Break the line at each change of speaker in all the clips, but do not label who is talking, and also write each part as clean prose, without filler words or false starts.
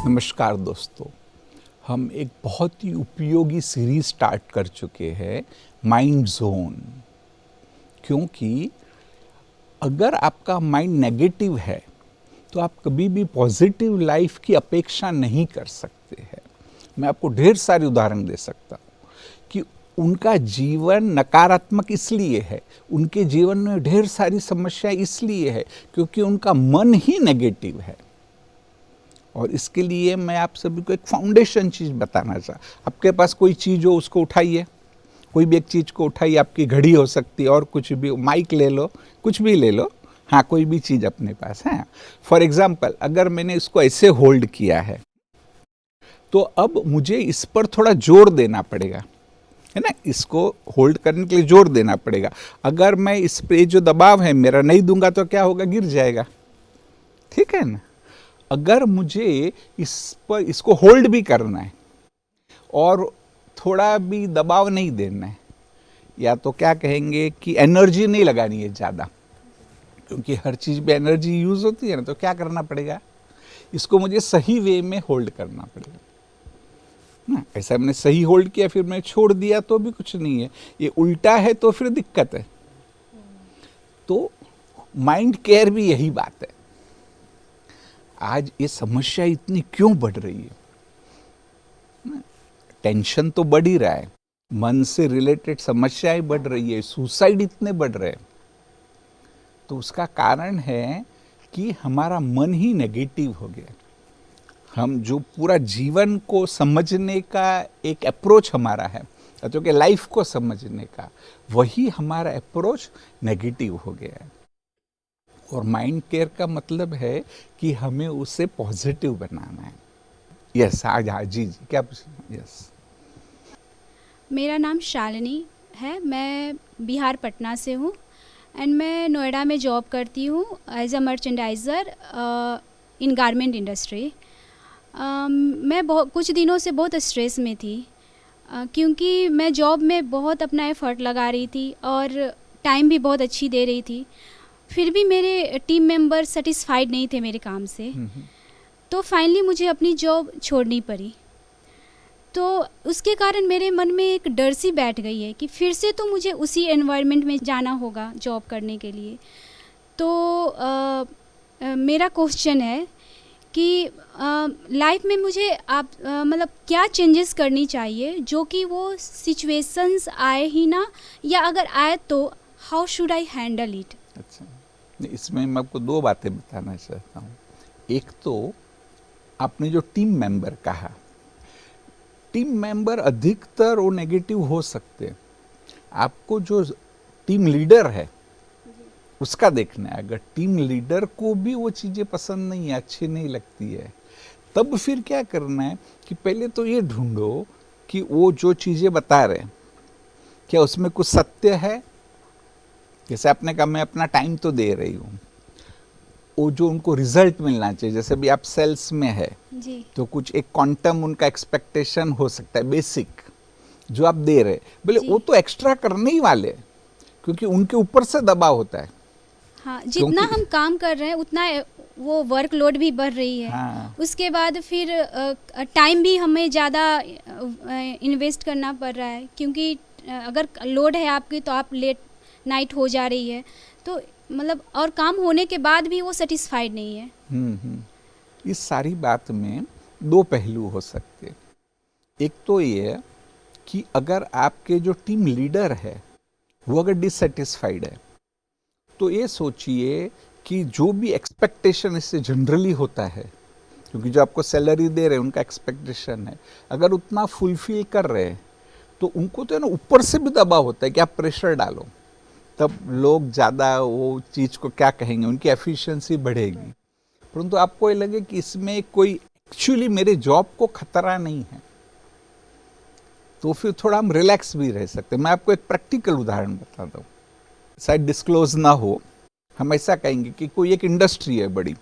नमस्कार दोस्तों, हम एक बहुत ही उपयोगी सीरीज स्टार्ट कर चुके हैं माइंड जोन। क्योंकि अगर आपका माइंड नेगेटिव है तो आप कभी भी पॉजिटिव लाइफ की अपेक्षा नहीं कर सकते हैं। मैं आपको ढेर सारे उदाहरण दे सकता हूँ कि उनका जीवन नकारात्मक इसलिए है, उनके जीवन में ढेर सारी समस्याएं इसलिए है क्योंकि उनका मन ही नेगेटिव है। और इसके लिए मैं आप सभी को एक फाउंडेशन चीज़ बताना चाह, आपके पास कोई चीज़ हो उसको उठाइए, कोई भी एक चीज़ को उठाइए। आपकी घड़ी हो सकती है और कुछ भी, माइक ले लो, कुछ भी ले लो, हाँ कोई भी चीज़ अपने पास है। फॉर एग्जाम्पल, अगर मैंने इसको ऐसे होल्ड किया है तो अब मुझे इस पर थोड़ा जोर देना पड़ेगा, है ना। इसको होल्ड करने के लिए जोर देना पड़ेगा। अगर मैं इस पे जो दबाव है मेरा नहीं दूंगा तो क्या होगा, गिर जाएगा, ठीक है ना। अगर मुझे इस पर इसको होल्ड भी करना है और थोड़ा भी दबाव नहीं देना है, या तो क्या कहेंगे कि एनर्जी नहीं लगानी है ज़्यादा, क्योंकि हर चीज़ में एनर्जी यूज़ होती है ना, तो क्या करना पड़ेगा, इसको मुझे सही वे में होल्ड करना पड़ेगा ना। ऐसा मैंने सही होल्ड किया फिर मैं छोड़ दिया तो भी कुछ नहीं है, ये उल्टा है तो फिर दिक्कत है। तो माइंड केयर भी यही बात है। आज ये समस्या इतनी क्यों बढ़ रही है, टेंशन तो बढ़ ही रहा है, मन से रिलेटेड समस्याएं बढ़ रही है, सुसाइड इतने बढ़ रहे हैं। तो उसका कारण है कि हमारा मन ही नेगेटिव हो गया। हम जो पूरा जीवन को समझने का एक अप्रोच हमारा है, तो कि लाइफ को समझने का, वही हमारा अप्रोच नेगेटिव हो गया है। और माइंड केयर का मतलब है कि हमें उसे पॉजिटिव बनाना है। यस, आज हाँ जी जी क्या पूछना, यस।
मेरा नाम शालिनी है, मैं बिहार पटना से हूँ एंड मैं नोएडा में जॉब करती हूँ as a merchandiser in garment industry. मैं कुछ दिनों से बहुत स्ट्रेस में थी क्योंकि मैं जॉब में बहुत अपना एफ़र्ट लगा रही थी और टाइम भी बहुत अच्छी दे रही थी, फिर भी मेरे टीम मेंबर सेटिस्फाइड नहीं थे मेरे काम से। तो फाइनली मुझे अपनी जॉब छोड़नी पड़ी। तो उसके कारण मेरे मन में एक डर सी बैठ गई है कि फिर से तो मुझे उसी एनवायरनमेंट में जाना होगा जॉब करने के लिए। तो मेरा क्वेश्चन है कि लाइफ में मुझे आप मतलब क्या चेंजेस करनी चाहिए जो कि वो सिचुएशंस आए ही ना, या अगर आए तो how should I handle it.
अच्छा, इसमें मैं आपको दो बातें बताना चाहता हूँ। एक तो आपने जो टीम मेंबर कहा, टीम मेंबर अधिकतर वो नेगेटिव हो सकते हैं। आपको जो टीम लीडर है उसका देखना है। अगर टीम लीडर को भी वो चीज़ें पसंद नहीं है, अच्छी नहीं लगती है, तब फिर क्या करना है कि पहले तो ये ढूंढो कि वो जो चीज़ें बता रहे हैं क्या उसमें कुछ सत्य है। जैसे आपने कहा मैं अपना टाइम तो दे रही हूँ, वो जो उनको रिजल्ट मिलना चाहिए, जैसे भी आप सेल्स में है
जी।
तो कुछ एक क्वांटम उनका एक्सपेक्टेशन हो सकता है, बेसिक जो आप दे रहे, बोले वो तो एक्स्ट्रा करने ही वाले, क्योंकि उनके ऊपर से दबाव होता है।
हाँ, जितना हम काम कर रहे हैं उतना वो वर्कलोड भी बढ़ रही है।
हाँ।
उसके बाद फिर टाइम भी हमें ज़्यादा इन्वेस्ट करना पड़ रहा है, क्योंकि अगर लोड है आपकी तो आप लेट नाइट हो जा रही है, तो मतलब और काम होने के बाद भी वो सेटिस्फाइड नहीं है।
इस सारी बात में दो पहलू हो सकते। एक तो ये कि अगर आपके जो टीम लीडर है वो अगर डिससेटिस्फाइड है तो ये सोचिए कि जो भी एक्सपेक्टेशन इससे जनरली होता है, क्योंकि जो आपको सैलरी दे रहे हैं उनका एक्सपेक्टेशन है, अगर उतना फुलफिल कर रहे हैं तो उनको तो है ना ऊपर से भी दबाव होता है कि आप प्रेशर डालो, तब लोग ज़्यादा वो चीज़ को क्या कहेंगे, उनकी एफिशिएंसी बढ़ेगी। परंतु आपको ये लगे कि इसमें कोई एक्चुअली मेरे जॉब को खतरा नहीं है, तो फिर थोड़ा हम रिलैक्स भी रह सकते हैं। मैं आपको एक प्रैक्टिकल उदाहरण बताता हूँ, शायद डिस्क्लोज ना हो। हम ऐसा कहेंगे कि कोई एक इंडस्ट्री है बड़ी,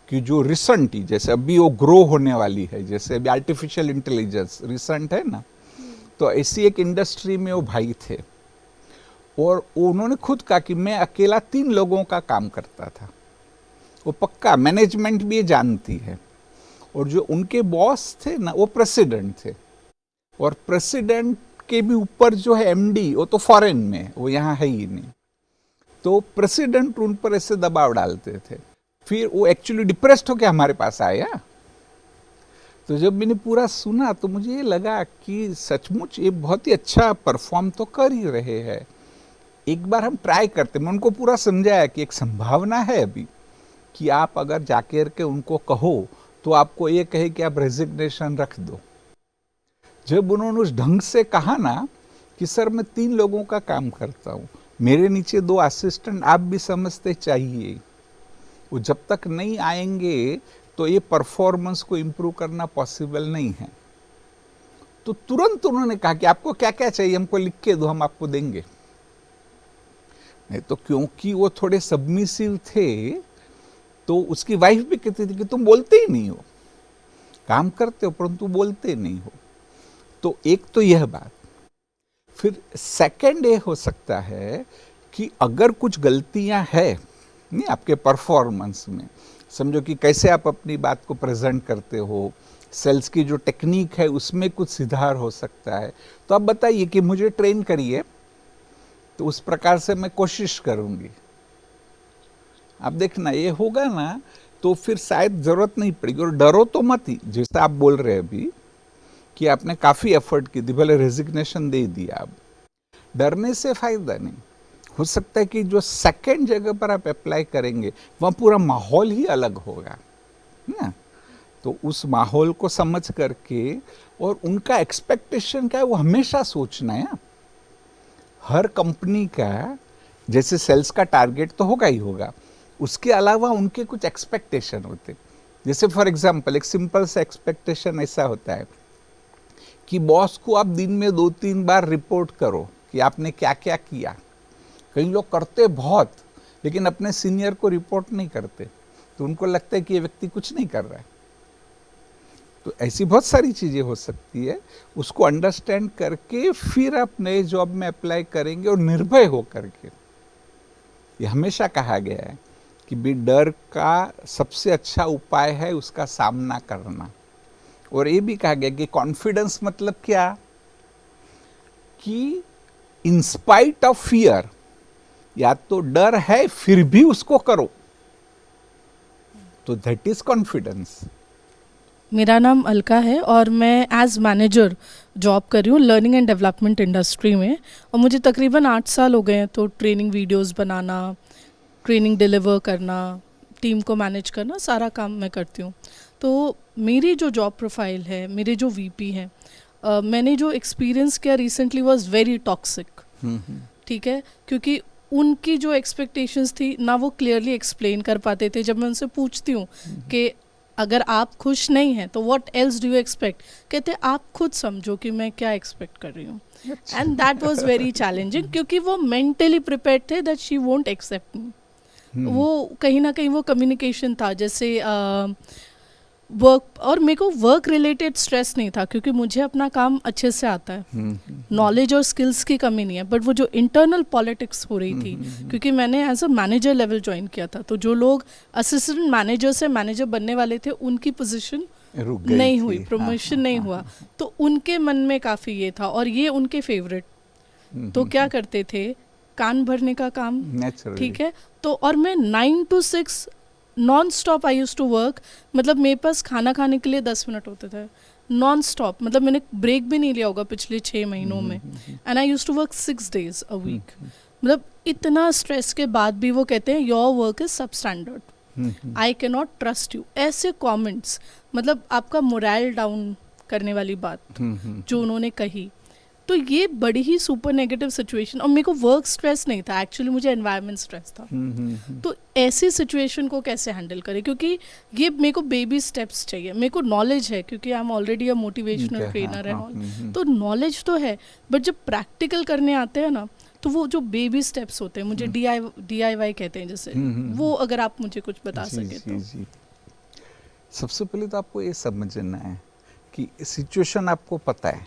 कि जो रिसेंट ही, जैसे अभी वो ग्रो होने वाली है, जैसे अभी आर्टिफिशियल इंटेलिजेंस रिसेंट है ना, तो ऐसी एक इंडस्ट्री में वो भाई थे और उन्होंने खुद कहा कि मैं अकेला 3 लोगों का काम करता था। वो पक्का मैनेजमेंट भी ये जानती है, और जो उनके बॉस थे ना वो प्रेसिडेंट थे, और प्रेसिडेंट के भी ऊपर जो है एमडी, वो तो फॉरेन में है, वो यहाँ है ही नहीं। तो प्रेसिडेंट उन पर ऐसे दबाव डालते थे। फिर वो एक्चुअली डिप्रेस्ड होकर हमारे पास आया। तो जब मैंने पूरा सुना तो मुझे ये लगा कि सचमुच ये बहुत ही अच्छा परफॉर्म तो कर ही रहे हैं, एक बार हम ट्राई करते। मैं उनको पूरा समझाया कि एक संभावना है अभी कि आप अगर जाकर के उनको कहो तो आपको ये कहे कि आप रेजिग्नेशन रख दो। जब उन्होंने उस ढंग से कहा ना कि सर मैं 3 लोगों का काम करता हूँ, मेरे नीचे 2 असिस्टेंट आप भी समझते चाहिए, वो जब तक नहीं आएंगे तो ये परफॉर्मेंस को इम्प्रूव करना पॉसिबल नहीं है। तो तुरंत उन्होंने कहा कि आपको क्या क्या चाहिए हमको लिख के दो, हम आपको देंगे। नहीं तो क्योंकि वो थोड़े सबमिसिव थे तो उसकी वाइफ भी कहती थी कि तुम बोलते ही नहीं हो, काम करते हो परंतु बोलते नहीं हो। तो एक तो यह बात। फिर सेकंड ये हो सकता है कि अगर कुछ गलतियां है नहीं आपके परफॉर्मेंस में, समझो कि कैसे आप अपनी बात को प्रेजेंट करते हो, सेल्स की जो टेक्निक है उसमें कुछ सुधार हो सकता है, तो आप बताइए कि मुझे ट्रेन करिए, तो उस प्रकार से मैं कोशिश करूंगी। आप देखना ये होगा ना तो फिर शायद जरूरत नहीं पड़ेगी। और डरो तो मत ही, जैसा आप बोल रहे हैं अभी कि आपने काफी एफर्ट की थी, भले रेजिग्नेशन दे दिया, अब डरने से फायदा नहीं। हो सकता है कि जो सेकंड जगह पर आप अप्लाई करेंगे वहां पूरा माहौल ही अलग होगा ना। तो उस माहौल को समझ करके और उनका एक्सपेक्टेशन क्या है वो हमेशा सोचना है। हर कंपनी का जैसे सेल्स का टारगेट तो होगा ही होगा, उसके अलावा उनके कुछ एक्सपेक्टेशन होते। जैसे फॉर एग्जांपल एक सिंपल सा एक्सपेक्टेशन ऐसा होता है कि बॉस को आप दिन में 2-3 बार रिपोर्ट करो कि आपने क्या क्या किया। कई लोग करते बहुत लेकिन अपने सीनियर को रिपोर्ट नहीं करते, तो उनको लगता है कि ये व्यक्ति कुछ नहीं कर रहा है। तो ऐसी बहुत सारी चीजें हो सकती है, उसको अंडरस्टैंड करके फिर आप नए जॉब में अप्लाई करेंगे और निर्भय हो करके। ये हमेशा कहा गया है कि भी डर का सबसे अच्छा उपाय है उसका सामना करना। और ये भी कहा गया कि कॉन्फिडेंस मतलब क्या, कि इन स्पाइट ऑफ फियर, या तो डर है फिर भी उसको करो, तो दैट इज कॉन्फिडेंस।
मेरा नाम अलका है और मैं एज मैनेजर जॉब कर रही हूँ लर्निंग एंड डेवलपमेंट इंडस्ट्री में, और मुझे तकरीबन 8 साल हो गए हैं। तो ट्रेनिंग वीडियोस बनाना, ट्रेनिंग डिलीवर करना, टीम को मैनेज करना, सारा काम मैं करती हूँ। तो मेरी जो जॉब प्रोफाइल है, मेरे जो वीपी हैं, मैंने जो एक्सपीरियंस किया रिसेंटली वाज वेरी टॉक्सिक। ठीक है, क्योंकि उनकी जो एक्सपेक्टेशंस थी ना वो क्लियरली एक्सप्लेन कर पाते थे। जब मैं उनसे पूछती हूँ कि अगर आप खुश नहीं हैं तो what else do you expect, कहते आप खुद समझो कि मैं क्या एक्सपेक्ट कर रही हूँ। And that was very challenging, क्योंकि वो मेंटली प्रिपेयर्ड थे दैट शी वोंट एक्सेप्ट मी। वो कहीं ना कहीं वो कम्युनिकेशन था, जैसे वर्क, और मेरे को वर्क रिलेटेड स्ट्रेस नहीं था क्योंकि मुझे अपना काम अच्छे से आता है, नॉलेज और स्किल्स की कमी नहीं है। बट वो जो इंटरनल पॉलिटिक्स हो रही थी, क्योंकि मैंने as a manager level join किया था, तो जो लोग असिस्टेंट मैनेजर से मैनेजर बनने वाले थे उनकी पोजीशन नहीं हुई, प्रमोशन नहीं हुआ, तो उनके मन में काफ़ी ये था, और ये उनके फेवरेट। तो क्या करते थे, कान भरने का काम, ठीक है। तो और मैं 9 to 6 non stop I use to work, मतलब मेरे पास खाना खाने के लिए 10 मिनट होते थे नॉन स्टॉप, मतलब मैंने ब्रेक भी नहीं लिया होगा पिछले 6 महीनों में। And I use to work 6 days a week। मतलब इतना स्ट्रेस के बाद भी वो कहते हैं योर वर्क इज सब standard, I can not trust you. ऐसे कमेंट्स, मतलब आपका मोरल डाउन करने वाली बात जो उन्होंने कही। तो ये बड़ी ही सुपर नेगेटिव सिचुएशन, और मेरे को वर्क स्ट्रेस नहीं था एक्चुअली, मुझे एनवायरनमेंट स्ट्रेस था। तो ऐसी सिचुएशन को कैसे हैंडल करें, क्योंकि ये मेरे को बेबी स्टेप्स चाहिए। मेरे को नॉलेज है क्योंकि I am already a motivational trainer and all, तो नॉलेज तो है, बट जब प्रैक्टिकल करने आते हैं ना, तो वो जो बेबी स्टेप्स होते हैं, मुझे DIY कहते हैं जैसे, वो अगर आप मुझे कुछ बता सके तो।
सबसे पहले तो आपको ये समझना है कि सिचुएशन आपको पता है,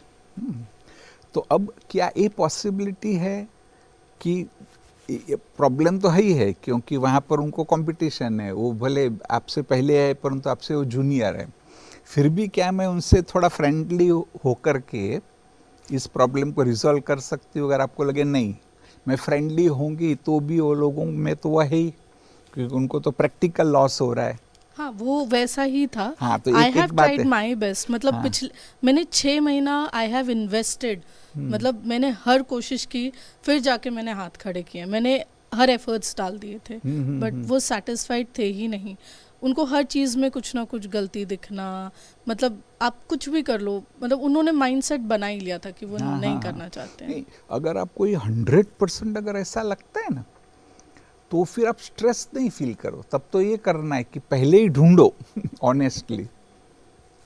तो अब क्या ये पॉसिबिलिटी है कि प्रॉब्लम तो है ही है, क्योंकि वहाँ पर उनको कंपटीशन है, वो भले आपसे पहले है परंतु आपसे वो जूनियर है, फिर भी क्या मैं उनसे थोड़ा फ्रेंडली होकर के इस प्रॉब्लम को रिजॉल्व कर सकती हूँ? अगर आपको लगे नहीं मैं फ्रेंडली होंगी तो भी वो लोगों में तो वह है, क्योंकि उनको तो प्रैक्टिकल लॉस हो रहा है।
हाँ, वो वैसा ही था।
हाँ, तो
आई
एक
हैव
एक बात
ट्राइड
है।
माई बेस्ट, मतलब
हाँ।
मैंने 6 महीना आई हैव इन्वेस्टेड, मतलब मैंने हर कोशिश की, फिर जाके मैंने हाथ खड़े किए, मैंने हर एफर्ट्स डाल दिए थे, बट वो सेटिस्फाइड थे ही नहीं। उनको हर चीज़ में कुछ ना कुछ गलती दिखना, मतलब आप कुछ भी कर लो, मतलब उन्होंने माइंडसेट बना ही लिया था कि वो
हाँ,
नहीं
हाँ,
करना
हाँ।
चाहते हैं।
नहीं, अगर आपको ये 100% अगर ऐसा लगता है ना, तो फिर आप स्ट्रेस नहीं फील करो। तब तो ये करना है कि पहले ही ढूंढो ऑनेस्टली,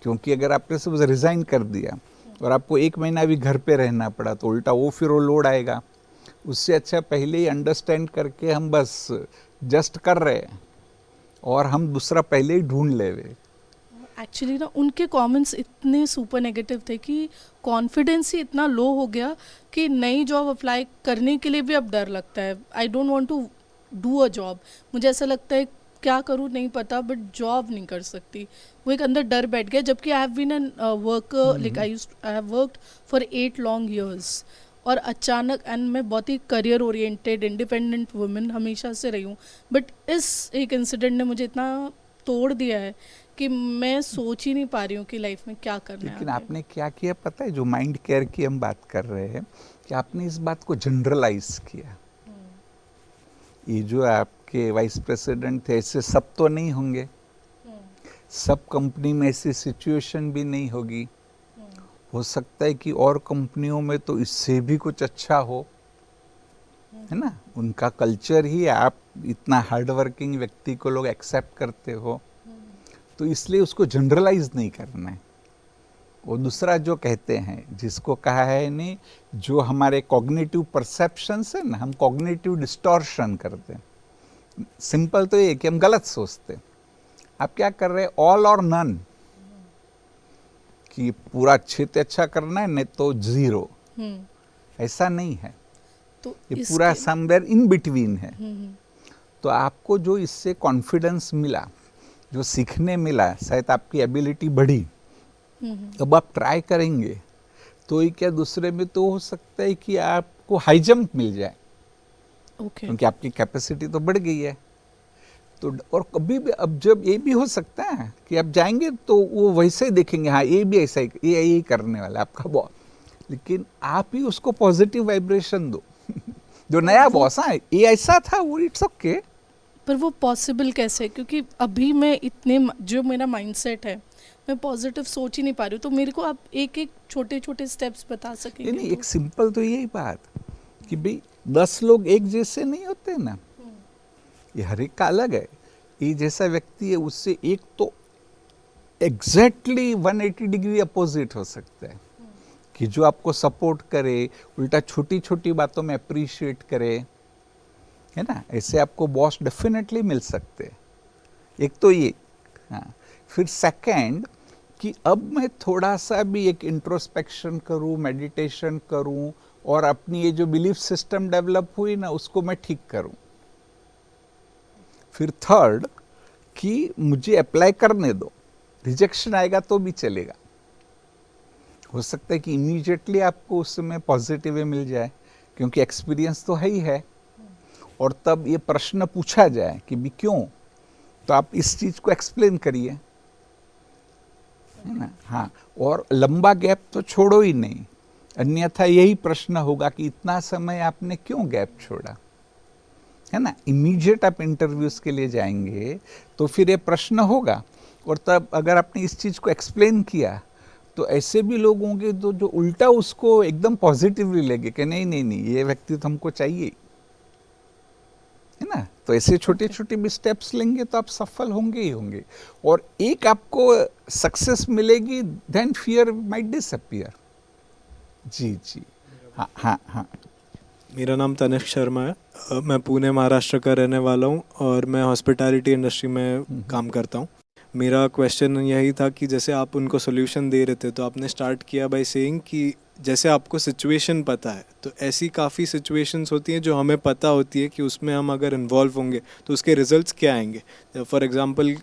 क्योंकि अगर आपने सब रिजाइन कर दिया और आपको 1 महीना भी घर पे रहना पड़ा तो उल्टा वो फिर वो लोड आएगा। उससे अच्छा पहले ही अंडरस्टैंड करके हम बस जस्ट कर रहे हैं और हम दूसरा पहले ही ढूंढ ले हुए।
एक्चुअली ना उनके कमेंट्स इतने सुपर नेगेटिव थे कि कॉन्फिडेंस ही इतना लो हो गया कि नई जॉब अप्लाई करने के लिए भी अब डर लगता है। I don't want to do a job, मुझे ऐसा लगता है क्या करूँ नहीं पता, बट जॉब नहीं कर सकती। वो एक अंदर डर बैठ गया, जबकि I have been an worker, like I have worked for 8 long years, और अचानक, एंड मैं बहुत ही करियर ओरिएंटेड इंडिपेंडेंट वुमेन हमेशा से रही हूँ, बट इस एक इंसिडेंट ने मुझे इतना तोड़ दिया है कि मैं सोच ही नहीं पा रही हूँ कि लाइफ में क्या करना है
लेकिन
आगे।
आपने क्या किया पता है? जो माइंड केयर की हम बात कर रहे हैं, कि आपने इस बात को जनरलाइज किया। ये जो आपके वाइस प्रेसिडेंट थे, ऐसे सब तो नहीं होंगे, सब कंपनी में ऐसी सिचुएशन भी नहीं होगी। हो सकता है कि और कंपनियों में तो इससे भी कुछ अच्छा हो, है ना? उनका कल्चर ही आप इतना हार्ड वर्किंग व्यक्ति को लोग एक्सेप्ट करते हो, तो इसलिए उसको जनरलाइज नहीं करना है। वो दूसरा जो कहते हैं, जिसको कहा है नहीं, जो हमारे कॉग्निटिव परसेप्शंस है ना, हम कॉग्निटिव डिस्टॉर्शन करते हैं। सिंपल तो ये कि हम गलत सोचते हैं। आप क्या कर रहे हैं? ऑल और नन, कि पूरा अच्छे से अच्छा करना है, नहीं तो जीरो। ऐसा नहीं है,
तो
ये पूरा समवेयर इन बिटवीन है।
हम्म,
तो आपको जो इससे कॉन्फिडेंस मिला, जो सीखने मिला, शायद आपकी एबिलिटी बढ़ी, अब आप ट्राई करेंगे तो ये क्या दूसरे में तो हो सकता है कि आपको हाई जंप मिल जाए,
ओके,
क्योंकि आपकी कैपेसिटी तो बढ़ गई है। तो और कभी भी अब जब ये भी हो सकता है कि आप जाएंगे तो वो वैसे ही देखेंगे, हाँ ये भी ऐसा ही, ये यही करने वाला है आपका बॉस, लेकिन आप ही उसको पॉजिटिव वाइब्रेशन दो। जो नया बॉस, हाँ ये ऐसा था, वो इट्स ओके।
पर वो पॉसिबल कैसे है? क्योंकि अभी मैं इतने, जो मेरा माइंडसेट है, मैं पॉजिटिव सोच ही नहीं पा रही हूँ। तो मेरे को आप एक एक छोटे छोटे स्टेप्स बता सकेंगे?
नहीं, एक सिंपल तो यही बात कि भाई 10 लोग एक जैसे नहीं होते ना, ये हर एक का अलग है। ये जैसा व्यक्ति है उससे एक तो एग्जैक्टली 180 डिग्री अपोजिट हो सकता है, कि जो आपको सपोर्ट करे, उल्टा छोटी छोटी बातों में अप्रिशिएट करे, है ना? ऐसे आपको बॉस डेफिनेटली मिल सकते हैं। एक तो ये, हाँ। फिर सेकंड, कि अब मैं थोड़ा सा भी एक इंट्रोस्पेक्शन करूं, मेडिटेशन करूं, और अपनी ये जो बिलीफ सिस्टम डेवलप हुई ना, उसको मैं ठीक करूं। फिर थर्ड, कि मुझे अप्लाई करने दो, रिजेक्शन आएगा तो भी चलेगा। हो सकता है कि इमीडिएटली आपको उसमें पॉजिटिव मिल जाए, क्योंकि एक्सपीरियंस तो है ही है, और तब ये प्रश्न पूछा जाए कि भी क्यों, तो आप इस चीज को एक्सप्लेन करिए, है ना? हाँ, और लंबा गैप तो छोड़ो ही नहीं, अन्यथा यही प्रश्न होगा कि इतना समय आपने क्यों गैप छोड़ा, है ना? इमीडिएट आप इंटरव्यूज के लिए जाएंगे तो फिर ये प्रश्न होगा, और तब अगर आपने इस चीज को एक्सप्लेन किया तो ऐसे भी लोग होंगे जो उल्टा उसको एकदम पॉजिटिवली लेंगे कि नहीं नहीं नहीं, ये व्यक्ति तो हमको चाहिए, है ना? तो ऐसे छोटे छोटे भी स्टेप्स लेंगे तो आप सफल होंगे ही होंगे, और एक आपको सक्सेस मिलेगी, देन फियर माइट डिसअपीयर। जी जी, हाँ हाँ हाँ।
मेरा नाम तनिष्क शर्मा है, मैं पुणे महाराष्ट्र का रहने वाला हूँ और मैं हॉस्पिटैलिटी इंडस्ट्री में काम करता हूँ। मेरा क्वेश्चन यही था कि जैसे आप उनको सोल्यूशन दे रहे थे, तो आपने स्टार्ट किया बाय सेइंग कि जैसे आपको सिचुएशन पता है, तो ऐसी काफ़ी सिचुएशंस होती हैं जो हमें पता होती है कि उसमें हम अगर इन्वॉल्व होंगे तो उसके रिजल्ट्स क्या आएंगे। फॉर एग्जांपल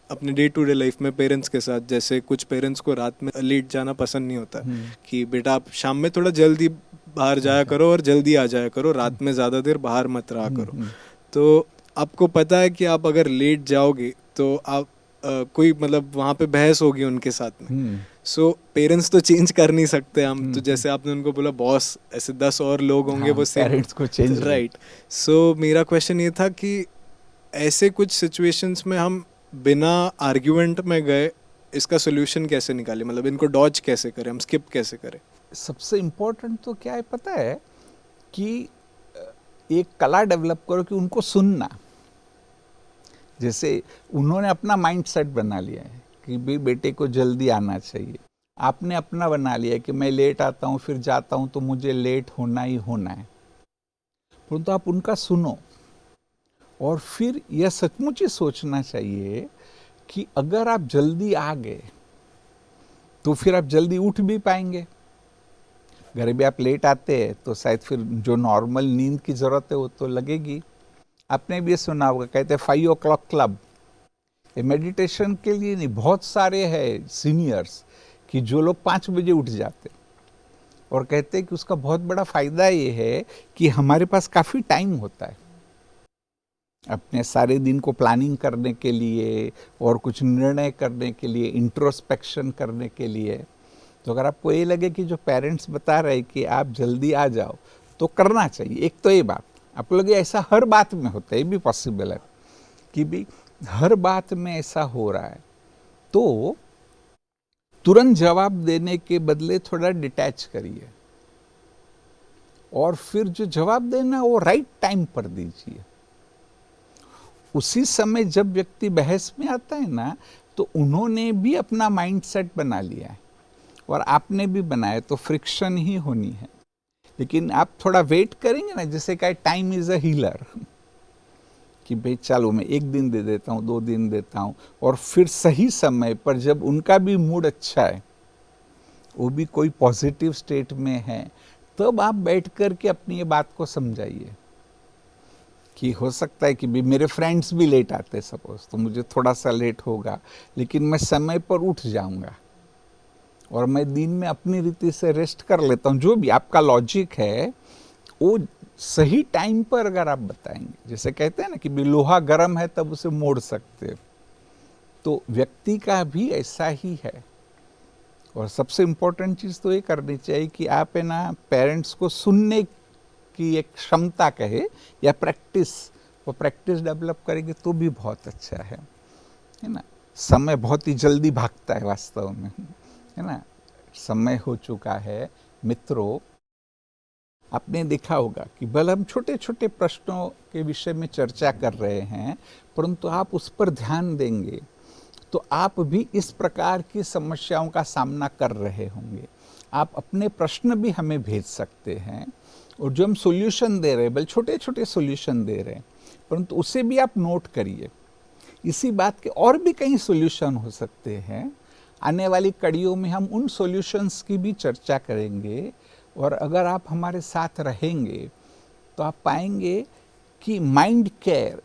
अपने डे टू डे लाइफ में पेरेंट्स के साथ, जैसे कुछ पेरेंट्स को रात में लेट जाना पसंद नहीं होता कि बेटा आप शाम में थोड़ा जल्दी बाहर जाया करो और जल्दी आ जाया करो, रात में ज़्यादा देर बाहर मत रहा करो। तो आपको पता है कि आप अगर लेट जाओगे तो आप कोई मतलब वहाँ पे बहस होगी उनके साथ में। सो पेरेंट्स तो चेंज कर नहीं सकते हम, तो जैसे आपने उनको बोला बॉस, ऐसे 10 और लोग होंगे वो सेम
पेरेंट्स को चेंज,
राइट। सो मेरा क्वेश्चन ये था कि ऐसे कुछ सिचुएशंस में हम बिना आर्ग्यूमेंट में गए इसका सोल्यूशन कैसे निकालें, मतलब इनको डॉज कैसे करें, हम स्किप कैसे करें?
सबसे इम्पोर्टेंट तो क्या है पता है कि एक कला डेवलप करो कि उनको सुनना। जैसे उन्होंने अपना माइंड सेट बना लिया है कि भाई बेटे को जल्दी आना चाहिए, आपने अपना बना लिया है कि मैं लेट आता हूँ फिर जाता हूँ तो मुझे लेट होना ही होना है, परंतु आप उनका सुनो और फिर यह सचमुच ही सोचना चाहिए कि अगर आप जल्दी आ गए तो फिर आप जल्दी उठ भी पाएंगे। घर भी आप लेट आते हैं तो शायद फिर जो नॉर्मल नींद की ज़रूरत है वो तो लगेगी। आपने भी सुना होगा, कहते हैं 5 o'clock क्लब। ये मेडिटेशन के लिए नहीं, बहुत सारे हैं सीनियर्स कि जो लोग 5 बजे उठ जाते और कहते हैं कि उसका बहुत बड़ा फ़ायदा ये है कि हमारे पास काफ़ी टाइम होता है अपने सारे दिन को प्लानिंग करने के लिए और कुछ निर्णय करने के लिए, इंट्रोस्पेक्शन करने के लिए। तो अगर आपको ये लगे कि जो पेरेंट्स बता रहे हैं कि आप जल्दी आ जाओ तो करना चाहिए। एक तो ये बात, आपको लगे ऐसा हर बात में होता है, ये भी पॉसिबल है कि भी हर बात में ऐसा हो रहा है, तो तुरंत जवाब देने के बदले थोड़ा डिटैच करिए और फिर जो जवाब देना वो राइट टाइम पर दीजिए। उसी समय जब व्यक्ति बहस में आता है ना, तो उन्होंने भी अपना माइंडसेट बना लिया है और आपने भी बनाया, तो फ्रिक्शन ही होनी है। लेकिन आप थोड़ा वेट करेंगे ना, जैसे कहा टाइम इज अ हीलर, कि भाई चलो मैं 1 दिन दे देता हूँ, 2 दिन देता हूँ, और फिर सही समय पर जब उनका भी मूड अच्छा है, वो भी कोई पॉजिटिव स्टेट में है, तब आप बैठ कर के अपनी ये बात को समझाइए कि हो सकता है कि भी मेरे फ्रेंड्स भी लेट आते सपोज, तो मुझे थोड़ा सा लेट होगा लेकिन मैं समय पर उठ जाऊंगा और मैं दिन में अपनी रीति से रेस्ट कर लेता हूँ। जो भी आपका लॉजिक है वो सही टाइम पर अगर आप बताएंगे, जैसे कहते हैं ना कि भी लोहा गर्म है तब उसे मोड़ सकते हो, तो व्यक्ति का भी ऐसा ही है। और सबसे इम्पोर्टेंट चीज़ तो ये करनी चाहिए कि आप है ना पेरेंट्स को सुनने की एक क्षमता कहे या प्रैक्टिस, वो प्रैक्टिस डेवलप करेंगे तो भी बहुत अच्छा है ना। समय बहुत ही जल्दी भागता है वास्तव में, है ना। समय हो चुका है मित्रों। आपने देखा होगा कि भले हम छोटे छोटे प्रश्नों के विषय में चर्चा कर रहे हैं, परंतु आप उस पर ध्यान देंगे तो आप भी इस प्रकार की समस्याओं का सामना कर रहे होंगे। आप अपने प्रश्न भी हमें भेज सकते हैं और जो हम सॉल्यूशन दे रहे हैं, बल छोटे छोटे सॉल्यूशन दे रहे हैं, परंतु उसे भी आप नोट करिए। इसी बात के और भी कई सॉल्यूशन हो सकते हैं। आने वाली कड़ियों में हम उन सॉल्यूशंस की भी चर्चा करेंगे और अगर आप हमारे साथ रहेंगे तो आप पाएंगे कि माइंड केयर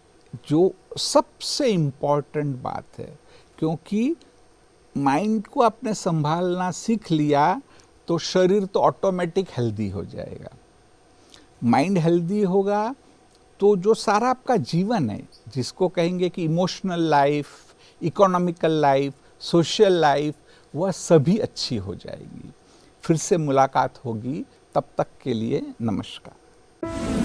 जो सबसे इम्पॉर्टेंट बात है, क्योंकि माइंड को आपने संभालना सीख लिया तो शरीर तो ऑटोमेटिक हेल्दी हो जाएगा। माइंड हेल्दी होगा तो जो सारा आपका जीवन है, जिसको कहेंगे कि emotional life, economical life, social life, वह सभी अच्छी हो जाएगी। फिर से मुलाकात होगी, तब तक के लिए नमस्कार।